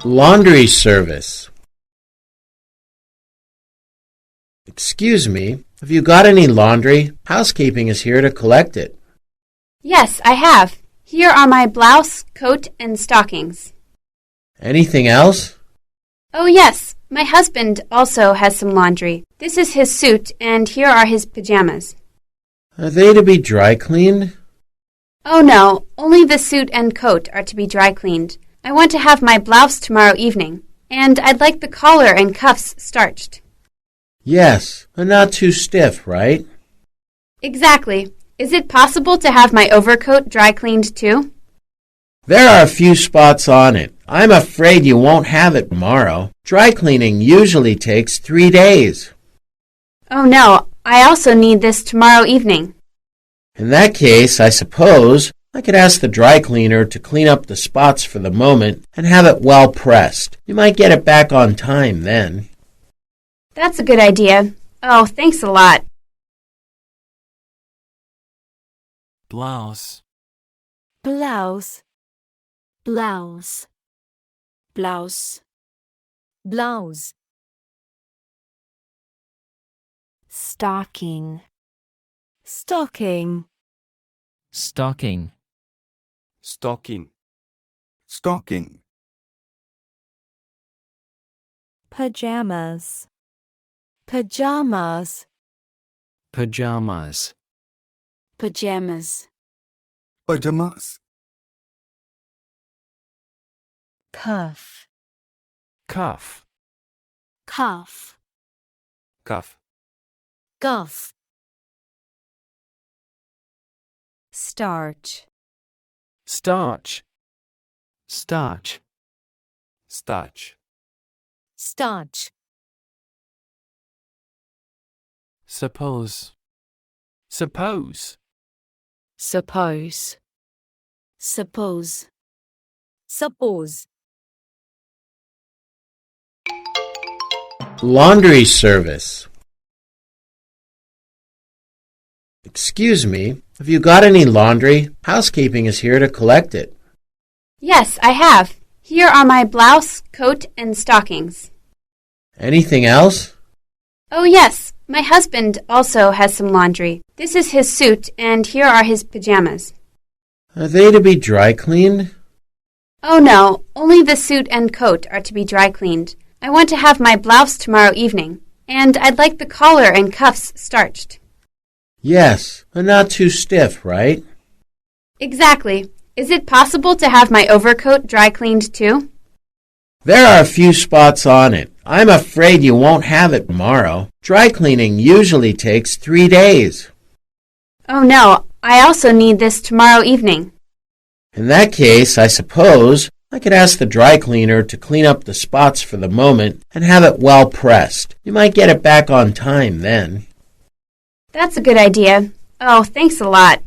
Laundry service. Excuse me, have you got any laundry? Housekeeping is here to collect it. Yes, I have. Here are my blouse, coat, and stockings. Anything else? Oh, yes. My husband also has some laundry. This is his suit, and here are his pajamas. Are they to be dry cleaned? Oh, no. Only the suit and coat are to be dry cleaned. I want to have my blouse tomorrow evening, and I'd like the collar and cuffs starched. Yes, but not too stiff, right? Exactly. Is it possible to have my overcoat dry cleaned too? There are a few spots on it. I'm afraid you won't have it tomorrow. Dry cleaning usually takes 3 days. Oh no, I also need this tomorrow evening. In that case, I suppose I could ask the dry cleaner to clean up the spots for the moment and have it well pressed. You might get it back on time then. That's a good idea. Oh, thanks a lot. Blouse. Blouse. Blouse. Blouse. Blouse. Stocking. Stocking. Stocking. Stocking. Stocking. Pajamas. Pajamas. Pajamas. Pajamas. Pajamas. Cuff. Cuff. Cuff. Cuff. Cuff. Starch. Starch. Starch. Starch. Starch. Suppose. Suppose. Suppose. Suppose. Suppose. Laundry service. Excuse me, have you got any laundry? Housekeeping is here to collect it. Yes, I have. Here are my blouse, coat, and stockings. Anything else? Oh, yes. My husband also has some laundry. This is his suit, and here are his pajamas. Are they to be dry cleaned? Oh, no. Only the suit and coat are to be dry cleaned. I want to have my blouse tomorrow evening, and I'd like the collar and cuffs starched. Yes, but not too stiff, right? Exactly. Is it possible to have my overcoat dry cleaned too? There are a few spots on it. I'm afraid you won't have it tomorrow. Dry cleaning usually takes 3 days. Oh no, I also need this tomorrow evening. In that case, I suppose I could ask the dry cleaner to clean up the spots for the moment and have it well pressed. You might get it back on time then. That's a good idea. Oh, thanks a lot.